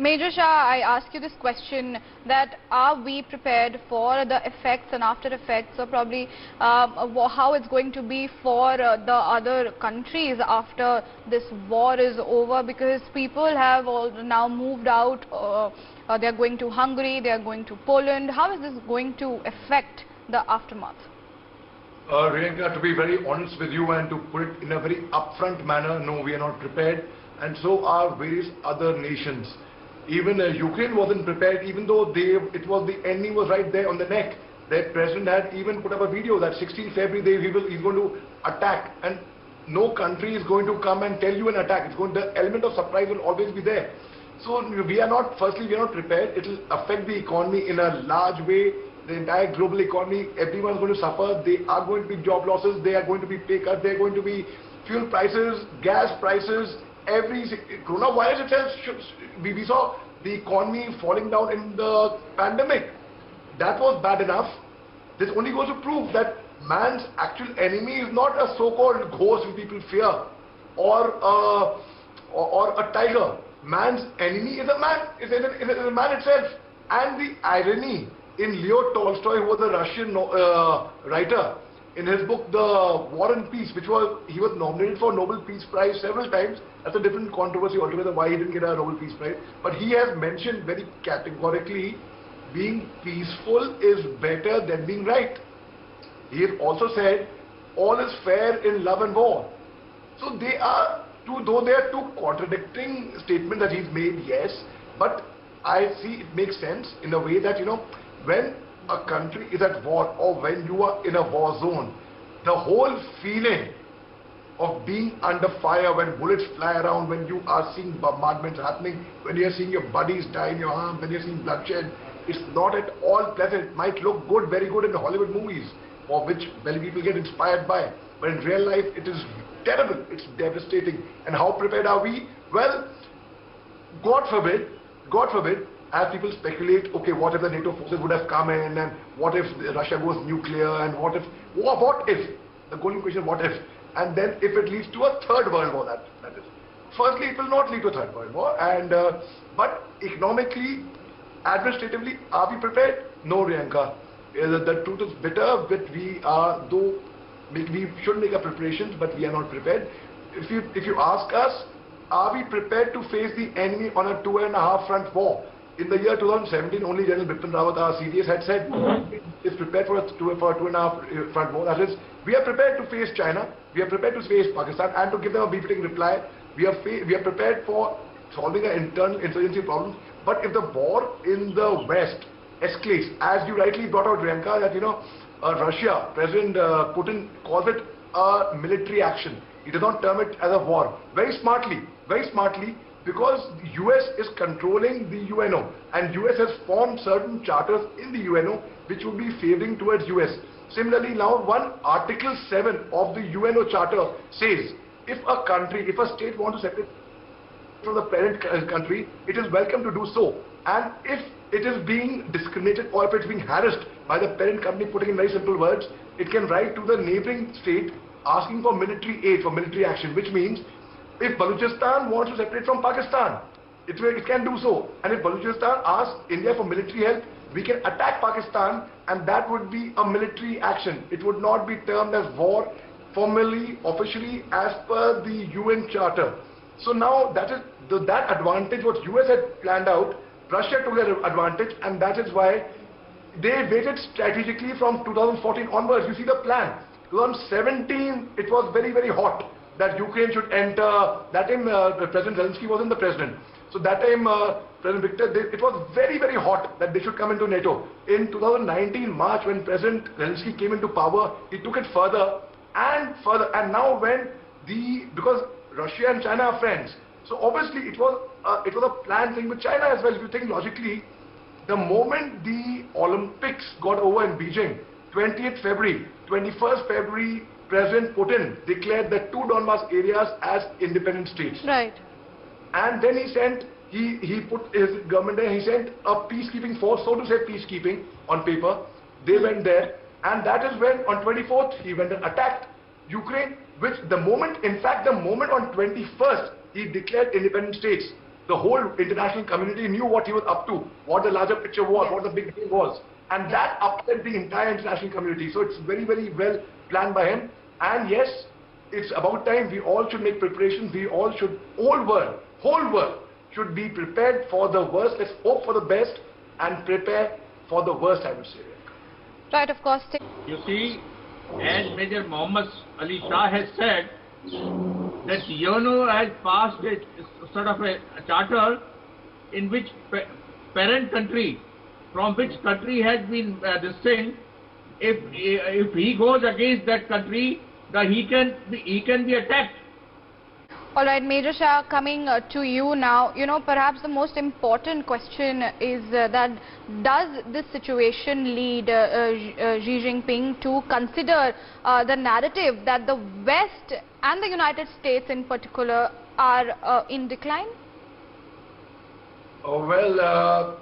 Major Shah, I ask you this question, that are we prepared for the effects and after effects, or probably how it's going to be for the other countries after this war is over, because people have all now moved out, they are going to Hungary, they are going to Poland. How is this going to affect the aftermath? Priyanka, to be very honest with you and to put it in a very upfront manner, no, we are not prepared, and so are various other nations. Even Ukraine wasn't prepared, even though the enemy was right there on the neck. Their president had even put up a video that 16th February he's going to attack, and no country is going to come and tell you an attack. The element of surprise will always be there. So we are not prepared. It will affect the economy in a large way. The entire global economy, everyone is going to suffer. There are going to be job losses, there are going to be pay cuts, there are going to be fuel prices, gas prices, coronavirus itself, we saw the economy falling down in the pandemic. That was bad enough. This only goes to prove that man's actual enemy is not a so-called ghost which people fear, or a tiger. Man's enemy is a man, is a man itself. And the irony in Leo Tolstoy, who was a Russian writer, in his book The War and Peace, he was nominated for Nobel Peace Prize several times. That's a different controversy altogether why he didn't get a Nobel Peace Prize. But he has mentioned very categorically, being peaceful is better than being right. He has also said, all is fair in love and war. So though they are two contradicting statements that he's made, yes, but I see it makes sense in a way that, when a country is at war, or when you are in a war zone, the whole feeling of being under fire, when bullets fly around, when you are seeing bombardments happening, when you are seeing your buddies die in your arms, when you are seeing bloodshed, it's not at all pleasant. It might look good, very good in the Hollywood movies, for which many people get inspired by, but in real life it is terrible, it's devastating. And how prepared are we? Well, God forbid, as people speculate, okay, what if the NATO forces would have come in, and what if Russia goes nuclear, and what if, the golden question, what if? And then if it leads to a third world war, that is. Firstly, it will not lead to a third world war, and but economically, administratively, are we prepared? No, Priyanka. The truth is bitter, but we are, though we should make our preparations, but we are not prepared. If you ask us, are we prepared to face the enemy on a 2.5 front war? In the year 2017, only General Bipin Rawat, our CDS, had said is prepared for a 2.5 front war. That is, we are prepared to face China, we are prepared to face Pakistan, and to give them a befitting reply. We are prepared for solving our internal insurgency problems. But if the war in the West escalates, as you rightly brought out, Priyanka, that Russia, President Putin calls it a military action. He does not term it as a war. Very smartly, because the US is controlling the UNO, and US has formed certain charters in the UNO which would be favoring towards US. Similarly, now Article 7 of the UNO charter says, if a state wants to separate from the parent country, it is welcome to do so. And if it is being discriminated, or if it's being harassed by the parent company, putting in very simple words, it can write to the neighboring state asking for military aid, for military action, which means if Balochistan wants to separate from Pakistan, it can do so. And if Balochistan asks India for military help, we can attack Pakistan, and that would be a military action. It would not be termed as war formally, officially, as per the UN Charter. So now that is that advantage what US had planned out, Russia took that advantage, and that is why they waited strategically from 2014 onwards. You see the plan. 2017, it was very, very hot that Ukraine should enter. That time President Zelensky wasn't the president. So that time President Victor, it was very, very hot that they should come into NATO. In 2019 March, when President Zelensky came into power, he took it further and further. And now because Russia and China are friends, so obviously it was a planned thing with China as well. If you think logically, the moment the Olympics got over in Beijing, 20th February, 21st February, President Putin declared the two Donbas areas as independent states. Right. And then he put his government there, he sent a peacekeeping force, so to say peacekeeping on paper. They went there, and that is when on 24th he went and attacked Ukraine, which the moment on 21st he declared independent states. the whole international community knew what he was up to, what the larger picture was, Yes. what the big game was. And Yes. that upset the entire international community. So it's very, very well planned by him. And yes, it's about time we all should make preparations. We all should, whole world should be prepared for the worst. Let's hope for the best and prepare for the worst, I would say. Right, of course. You see, as Major Mohammed Ali Shah has said, that UNO has passed a sort of a charter in which parent country, from which country has been this thing, if he goes against that country, he can be attacked. All right, Major Shah, coming to you now, perhaps the most important question is that does this situation lead Xi Jinping to consider the narrative that the West and the United States in particular are in decline? Well,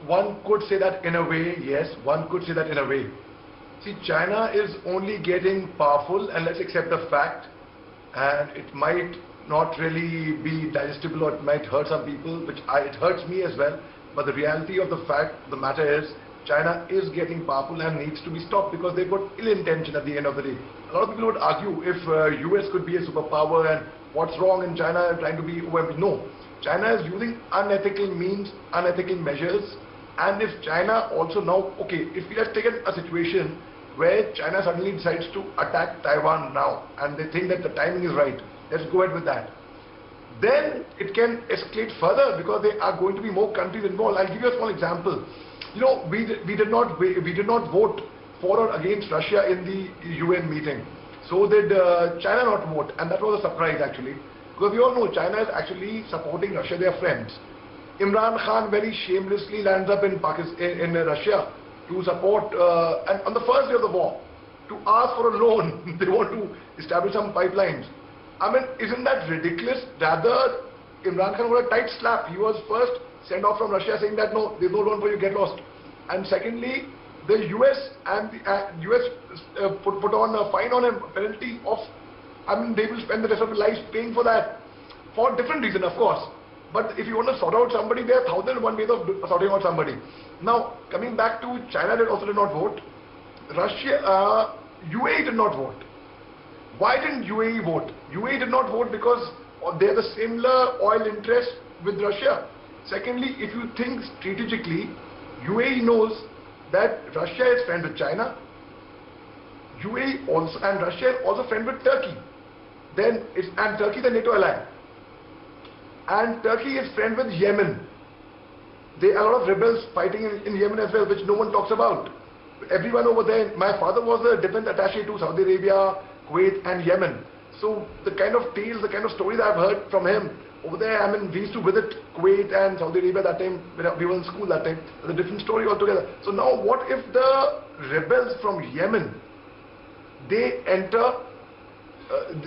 one could say that in a way, yes, one could say that in a way. See, China is only getting powerful, and let's accept the fact, and it might not really be digestible or it might hurt some people, it hurts me as well, but the reality of the fact, the matter is, China is getting powerful and needs to be stopped because they've got ill intention at the end of the day. A lot of people would argue if US could be a superpower and what's wrong in China trying to be OMP. No, China is using unethical means, unethical measures, and if China also now, okay, if we have taken a situation where China suddenly decides to attack Taiwan now and they think that the timing is right, let's go ahead with that. Then it can escalate further because there are going to be more countries involved. I'll give you a small example. We did not vote for or against Russia in the UN meeting. So did China not vote, and that was a surprise actually, because we all know China is actually supporting Russia. They are friends. Imran Khan very shamelessly lands up in Russia to support, and on the first day of the war, to ask for a loan. They want to establish some pipelines. I mean, isn't that ridiculous? Rather, Imran Khan got a tight slap. He was first sent off from Russia saying that no, there's no loan for you, get lost. And secondly, the US and the US put on a fine on him, penalty of, I mean, they will spend the rest of their lives paying for that, for different reason, of course. But if you want to sort out somebody, there are 1,001 ways of sorting out somebody. Now, coming back to China, that also did not vote. Russia, UAE did not vote. Why didn't UAE vote? UAE did not vote because they have a similar oil interest with Russia. Secondly, if you think strategically, UAE knows that Russia is friend with China. UAE also, and Russia is also friend with Turkey. And Turkey is a NATO ally. And Turkey is friend with Yemen. There are a lot of rebels fighting in Yemen as well, which no one talks about. Everyone over there, my father was a defense attaché to Saudi Arabia, Kuwait and Yemen. So the kind of tales, the kind of stories I've heard from him over there, I mean, we used to visit Kuwait and Saudi Arabia that time, when we were in school that time. It's a different story altogether. So now what if the rebels from Yemen, they enter,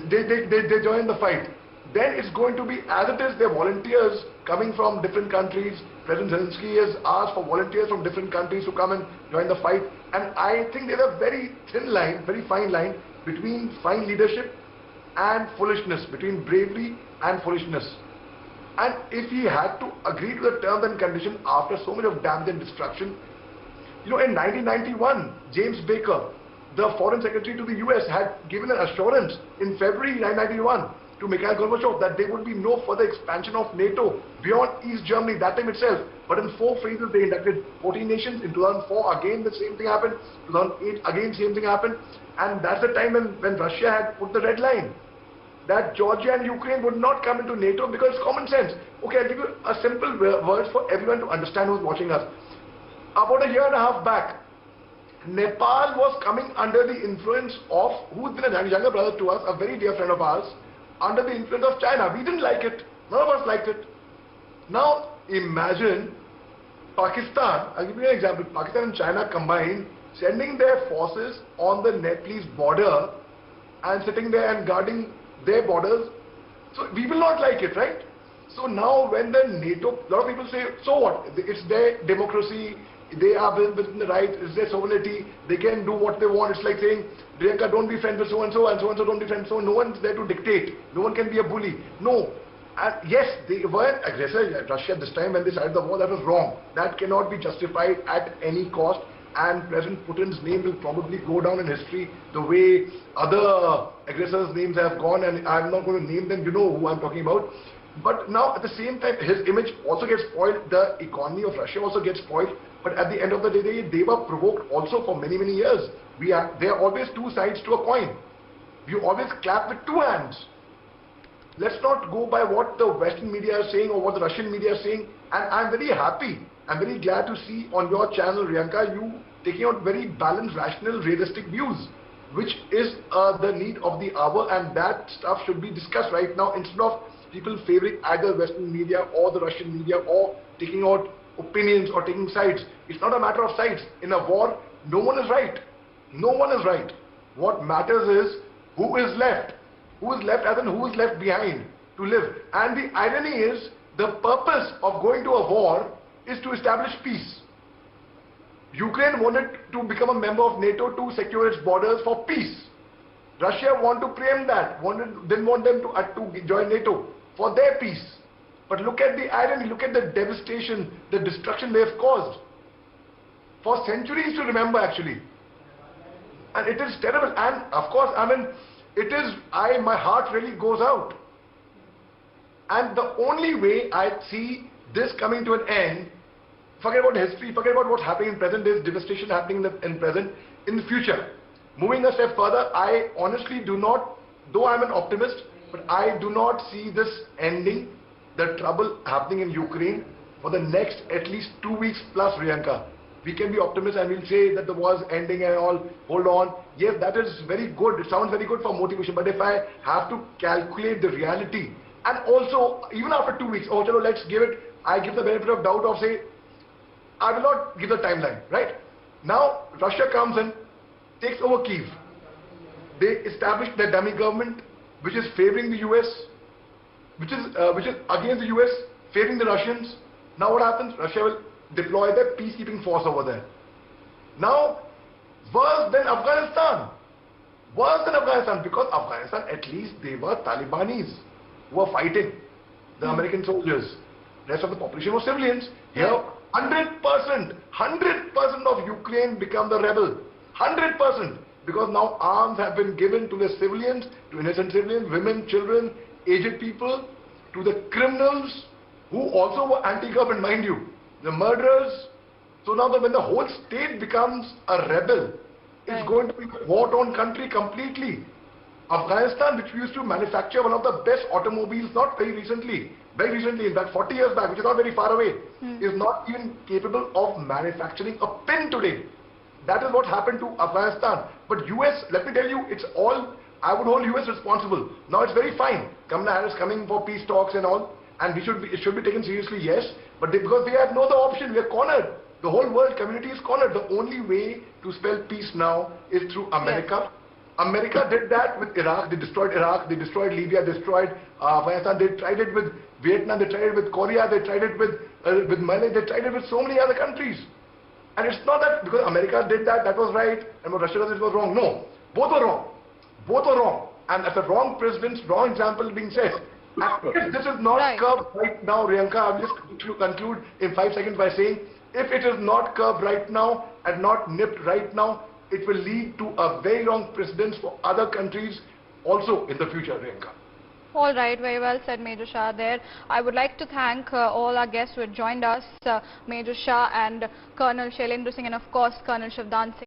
they join the fight? Then it's going to be as it is, they're volunteers coming from different countries. President Zelensky has asked for volunteers from different countries to come and join the fight. And I think there's a very thin line, very fine line between fine leadership and foolishness, between bravery and foolishness. And if he had to agree to the terms and conditions after so much of damage and destruction, in 1991, James Baker, the foreign secretary to the US, had given an assurance in February 1991 to Mikhail Gorbachev that there would be no further expansion of NATO beyond East Germany that time itself. But in 4 phases they inducted 14 nations. In 2004 again the same thing happened. 2008 again same thing happened. And that's the time when Russia had put the red line that Georgia and Ukraine would not come into NATO because it's common sense. Okay, I'll give you a simple words for everyone to understand who's watching us. About a year and a half back, Nepal was coming under the influence of, who's been a younger brother to us, a very dear friend of ours, under the influence of China. We didn't like it. None of us liked it. Now imagine Pakistan, I'll give you an example, Pakistan and China combined, sending their forces on the Nepalese border and sitting there and guarding their borders. So we will not like it, right? So now when the NATO, a lot of people say, so what? It's their democracy, they are within the right, it's their sovereignty, they can do what they want. It's like saying, Priyanka, don't be friends with so-and-so, and so-and-so don't be friends with so. No one's there to dictate. No one can be a bully. No. And yes, they were aggressor, Russia, this time when they started the war. That was wrong. That cannot be justified at any cost. And President Putin's name will probably go down in history the way other aggressors' names have gone, and I'm not going to name them, you know who I'm talking about. But now at the same time, his image also gets spoiled, the economy of Russia also gets spoiled, but at the end of the day, they were provoked also for many, many years. There are always two sides to a coin. You always clap with two hands. Let's not go by what the Western media is saying or what the Russian media is saying. And I'm very happy, I'm very glad to see on your channel, Riyanka, you taking out very balanced, rational, realistic views, which is the need of the hour, and that stuff should be discussed right now instead of people favoring either Western media or the Russian media or taking out opinions or taking sides. It's not a matter of sides. In a war, no one is right. No one is right. What matters is who is left. Who is left, as in who is left behind to live. And the irony is, the purpose of going to a war is to establish peace. Ukraine wanted to become a member of NATO to secure its borders for peace. Russia wanted to preempt that, didn't want them to join NATO for their peace. But look at the irony, look at the devastation, the destruction they have caused. For centuries to remember, actually. And it is terrible. And of course, I mean, my heart really goes out. And the only way I see this coming to an end, forget about history, forget about what's happening in present, there's devastation happening in present, in the future. Moving a step further, I honestly do not, though I'm an optimist, but I do not see this ending, the trouble happening in Ukraine for the next at least 2 weeks plus, Riyanka. We can be optimists and we'll say that the war's ending and all, hold on. Yes, that is very good, it sounds very good for motivation, but if I have to calculate the reality, and also, even after 2 weeks, let's give it, I give the benefit of doubt of say, I will not give the timeline, right? Now, Russia comes in, takes over Kyiv. They establish their dummy government, which is favoring the US, which is against the US, favoring the Russians. Now what happens? Russia will deploy their peacekeeping force over there. Now, worse than Afghanistan. Worse than Afghanistan, because Afghanistan, at least they were Talibanis who were fighting the American soldiers. Rest of the population was civilians. Here, 100% of Ukraine become the rebel. 100%. Because now arms have been given to the civilians, to innocent civilians, women, children, aged people, to the criminals who also were anti-government, mind you. The murderers. So now when the whole state becomes a rebel, it's going to be a war-torn country completely. Afghanistan, which we used to manufacture one of the best automobiles, not very recently, in fact 40 years back, which is not very far away, is not even capable of manufacturing a pin today. That is what happened to Afghanistan. But US, let me tell you, it's all, I would hold US responsible. Now it's very fine. Kamala Harris coming for peace talks and all, and it should be taken seriously, yes, but because they have no other option, we are cornered. The whole world community is cornered. The only way to spell peace now is through America. Yes. America did that with Iraq. They destroyed Iraq, they destroyed Libya, destroyed Afghanistan. They tried it with Vietnam, they tried it with Korea, they tried it with Malay, they tried it with so many other countries. And it's not that because America did that, that was right, and what Russia does, it was wrong. No, both were wrong. Both were wrong. And as a wrong president's wrong example being set, if this is not curved right now, Riyanka, I will just conclude in 5 seconds by saying, if it is not curved right now and not nipped right now, it will lead to a very wrong precedence for other countries also in the future, Riyanka. All right, very well said, Major Shah there. I would like to thank all our guests who had joined us, Major Shah and Colonel Shailendra Singh, and of course Colonel Shivdan Singh.